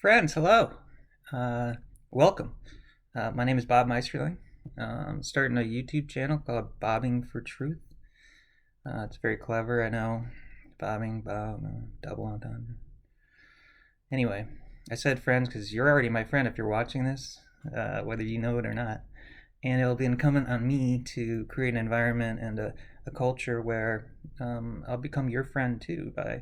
Friends, hello. Uh, Welcome. My name is Bob Meisterling. I'm starting a YouTube channel called Bobbing for Truth. It's very clever, I know. Bobbing, Bob, double entendre. Anyway, I said friends because you're already my friend if you're watching this, whether you know it or not. And it'll be incumbent on me to create an environment and a culture where I'll become your friend too by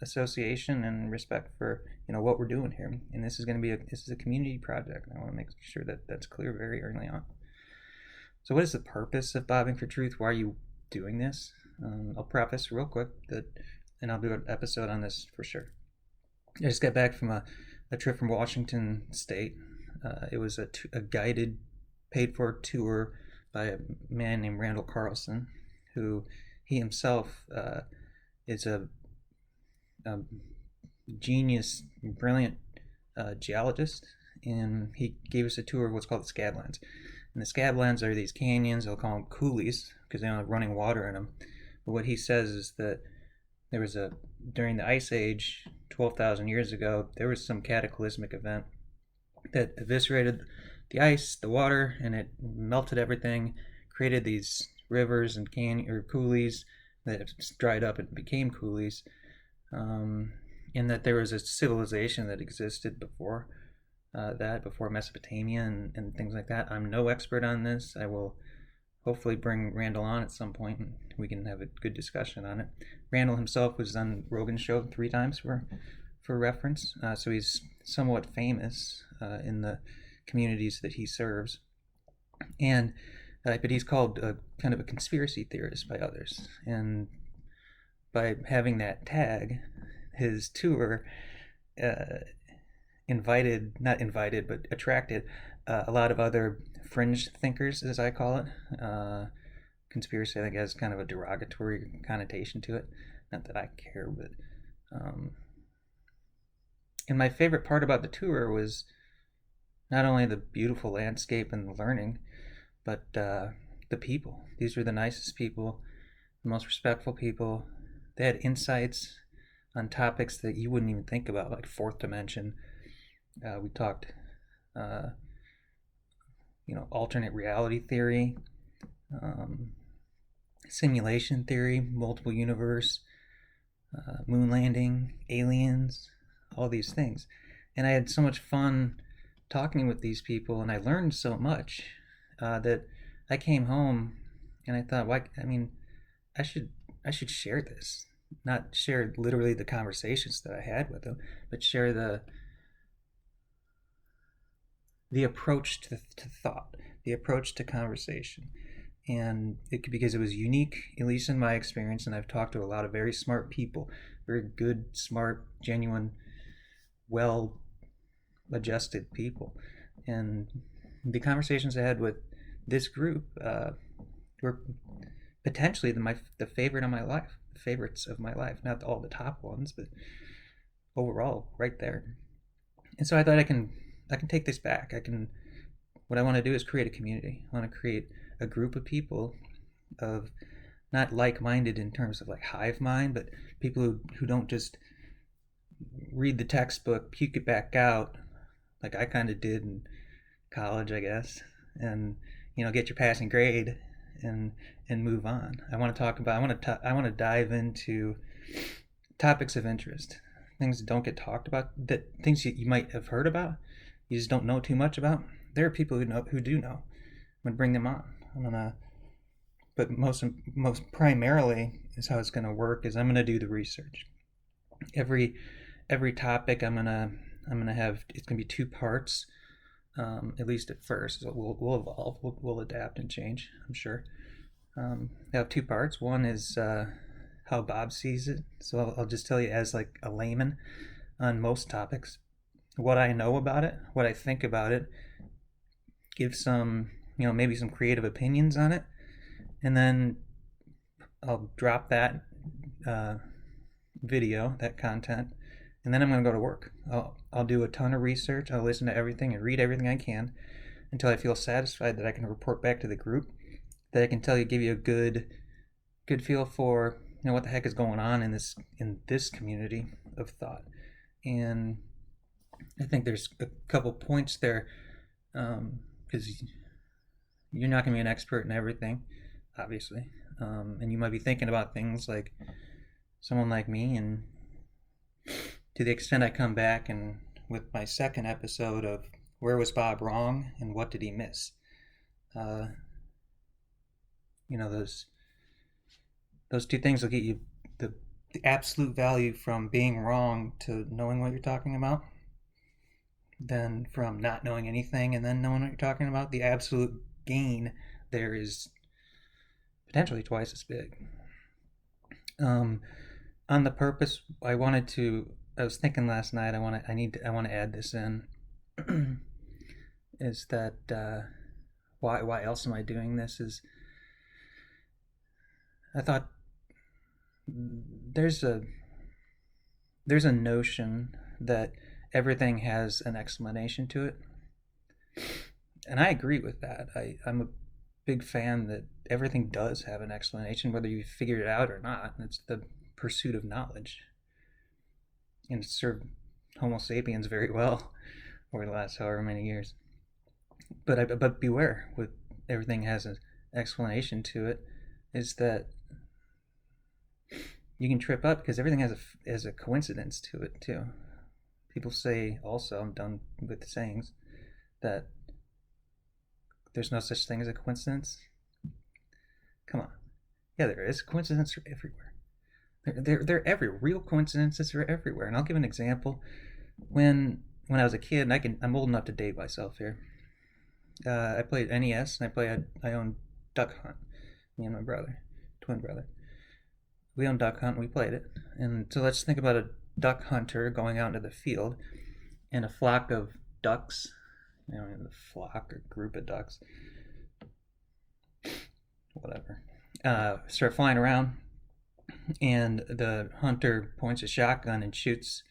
association and respect for what we're doing here. And this is going to be this is a community project. I want to make sure that that's clear very early on. So, what is the purpose of Bobbing for Truth? Why are you doing this? I'll preface real quick that, and I'll do an episode on this for sure. I just got back from a trip from Washington State. It was a guided, paid for tour by a man named Randall Carlson, who he himself is a genius, brilliant geologist, and he gave us a tour of what's called the Scablands. And the Scablands are these canyons. They'll call them coulees because they don't have running water in them. But what he says is that there was during the Ice Age, 12,000 years ago, there was some cataclysmic event that eviscerated the ice, the water, and it melted everything, created these rivers and coulees that dried up and became coulees. And that there was a civilization that existed before before Mesopotamia and things like that. I'm no expert on this. I will hopefully bring Randall on at some point and we can have a good discussion on it. Randall himself was on Rogan's show 3 times for reference, so he's somewhat famous in the communities that he serves. And but he's called kind of a conspiracy theorist by others, and by having that tag, his tour attracted a lot of other fringe thinkers, as I call it. Conspiracy, I think, has kind of a derogatory connotation to it. Not that I care, but and my favorite part about the tour was not only the beautiful landscape and the learning, but the people. These were the nicest people, the most respectful people. They had insights on topics that you wouldn't even think about, like fourth dimension. We talked, alternate reality theory, simulation theory, multiple universe, moon landing, aliens, all these things. And I had so much fun talking with these people, and I learned so much that I came home and I thought, why? I mean, I should share this. Not share literally the conversations that I had with them, but share the approach to thought, the approach to conversation. And because it was unique, at least in my experience, and I've talked to a lot of very smart people, very good, smart, genuine, well adjusted people. And the conversations I had with this group were potentially the favorite of my life, favorites of my life. Not all the top ones, but overall, right there. And so I thought I can take this back. What I want to do is create a community. I want to create a group of people of not like-minded in terms of like hive mind, but people who don't just read the textbook, puke it back out, like I kind of did in college, I guess, and get your passing grade and move on. I want to dive into topics of interest, things that don't get talked about, that things you might have heard about, you just don't know too much about. There are people who do know. I'm gonna bring them on. But most primarily is how it's gonna work is I'm gonna do the research. Every topic I'm gonna have, it's gonna be 2 parts. At least at first. So we'll evolve. We'll adapt and change, I'm sure. I have 2 parts. One is how Bob sees it. So I'll just tell you as like a layman on most topics, what I know about it, what I think about it, give some, maybe some creative opinions on it, and then I'll drop that video, that content, and then I'm going to go to work. I'll do a ton of research. I'll listen to everything and read everything I can until I feel satisfied that I can report back to the group, that I can give you a good feel for what the heck is going on in this community of thought. And I think there's a couple points there, because you're not going to be an expert in everything, obviously. And you might be thinking about things like someone like me. And to the extent I come back and with my second episode of where was Bob wrong and what did he miss, uh, those two things will get you the absolute value from being wrong to knowing what you're talking about, than from not knowing anything and then knowing what you're talking about. The absolute gain there is potentially twice as big. On the purpose, I was thinking last night, I want to add this in, is that why else am I doing this? Is I thought there's a notion that everything has an explanation to it, and I agree with that. I'm a big fan that everything does have an explanation, whether you figure it out or not. It's the pursuit of knowledge, and it's served Homo sapiens very well over the last however many years. But beware, with everything has an explanation to it, is that you can trip up because everything has a coincidence to it too. People say also, I'm done with the sayings, that there's no such thing as a coincidence. Come on. Yeah, there is. Coincidences are everywhere. They're everywhere. Real coincidences are everywhere. And I'll give an example. When I was a kid, and I'm old enough to date myself here. I played NES, and I owned Duck Hunt. Me and my brother, twin brother. We owned Duck Hunt. And we played it. And so let's think about a duck hunter going out into the field, and a flock of ducks, a flock or group of ducks, whatever, start flying around, and the hunter points a shotgun and shoots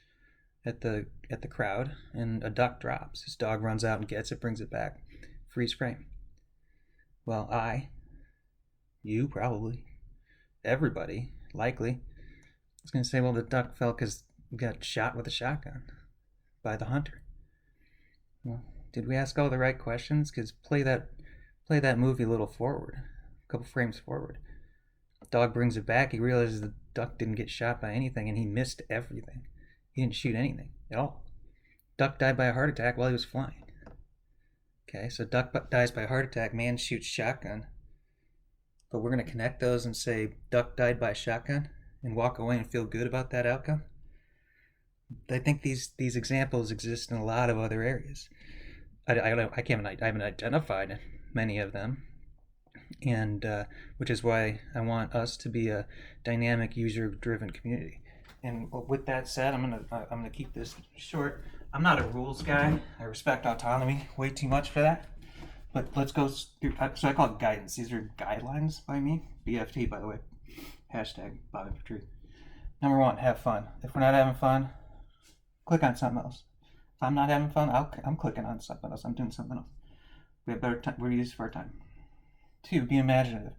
at the crowd, and a duck drops. His dog runs out and gets it, brings it back, freeze frame. Well, you probably, everybody likely is going to say, well, the duck fell because he got shot with a shotgun by the hunter. Well, did we ask all the right questions? Because play that movie a little forward, a couple frames forward. Dog brings it back. He realizes the duck didn't get shot by anything, and he missed everything. He didn't shoot anything at all. Duck died by a heart attack while he was flying. Okay, so duck dies by a heart attack. Man shoots shotgun. But we're going to connect those and say duck died by a shotgun and walk away and feel good about that outcome. I think these examples exist in a lot of other areas. I haven't identified many of them, and which is why I want us to be a dynamic, user-driven community. And with that said, I'm gonna keep this short. I'm not a rules guy. I respect autonomy way too much for that. But let's go through. So I call it guidance. These are guidelines by me. BFT, by the way. Hashtag Bobbing for Truth. Number one, have fun. If we're not having fun, click on something else. If I'm not having fun, I'm clicking on something else. I'm doing something else. We have better time. We're used for our time. Two, be imaginative.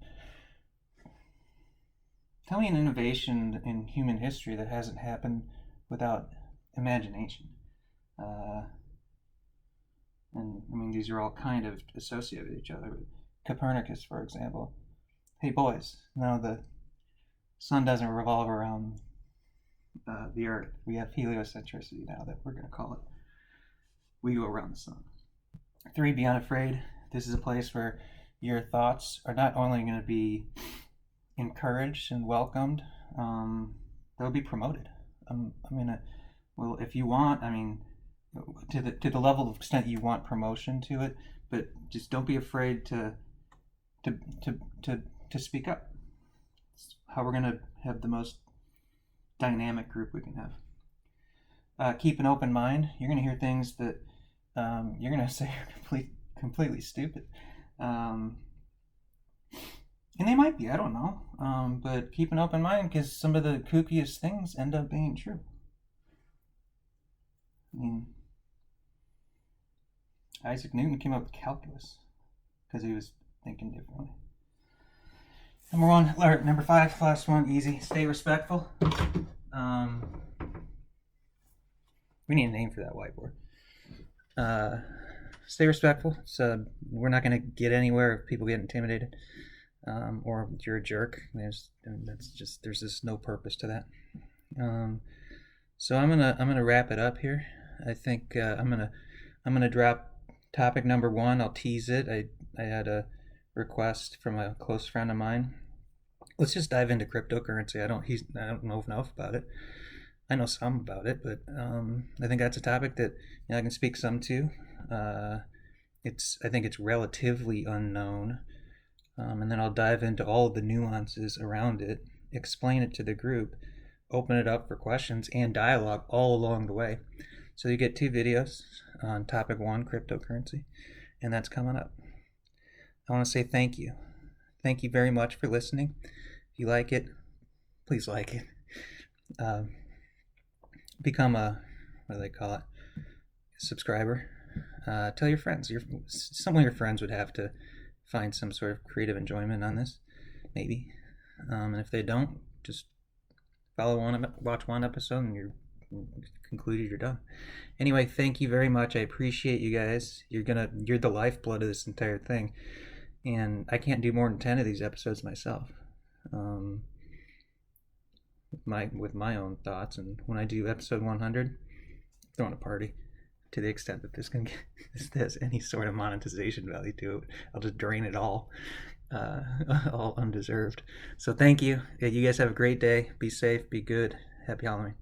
Tell me an innovation in human history that hasn't happened without imagination. And I mean, these are all kind of associated with each other. Copernicus, for example. Hey, boys, no, the sun doesn't revolve around the Earth. We have heliocentricity now, that we're going to call it. We go around the sun. Three, be unafraid. This is a place where your thoughts are not only going to be encouraged and welcomed, they'll be promoted. Well, if you want, to the level of extent you want promotion to it, but just don't be afraid to speak up. It's how we're going to have the most dynamic group we can have. Keep an open mind. You're going to hear things that you're going to say are completely stupid. And they might be, I don't know. But keep an open mind, because some of the kookiest things end up being true. I mean, Isaac Newton came up with calculus because he was thinking differently. Number five, last one, easy. Stay respectful. We need a name for that whiteboard. Stay respectful. So we're not going to get anywhere if people get intimidated, or you're a jerk. There's just no purpose to that. So I'm gonna wrap it up here. I think I'm gonna drop topic number 1. I'll tease it. I had a request from a close friend of mine. Let's just dive into cryptocurrency. I don't know enough about it. I know some about it, but I think that's a topic that I can speak some to. I think it's relatively unknown, and then I'll dive into all of the nuances around it, explain it to the group, open it up for questions and dialogue all along the way. So you get 2 videos on topic 1, cryptocurrency, and that's coming up. I want to say thank you. Thank you very much for listening. If you like it, please like it. Become a, what do they call it, subscriber. Tell your friends. Some of your friends would have to find some sort of creative enjoyment on this, maybe. And if they don't, just watch one episode and you're concluded, you're done. Anyway, thank you very much. I appreciate you guys. You're the lifeblood of this entire thing, and I can't do more than 10 of these episodes myself, with my own thoughts. And when I do episode 100, I'm throwing a party. To the extent that this has any sort of monetization value to it, I'll just drain it all undeserved. So thank you. You guys have a great day. Be safe. Be good. Happy Halloween.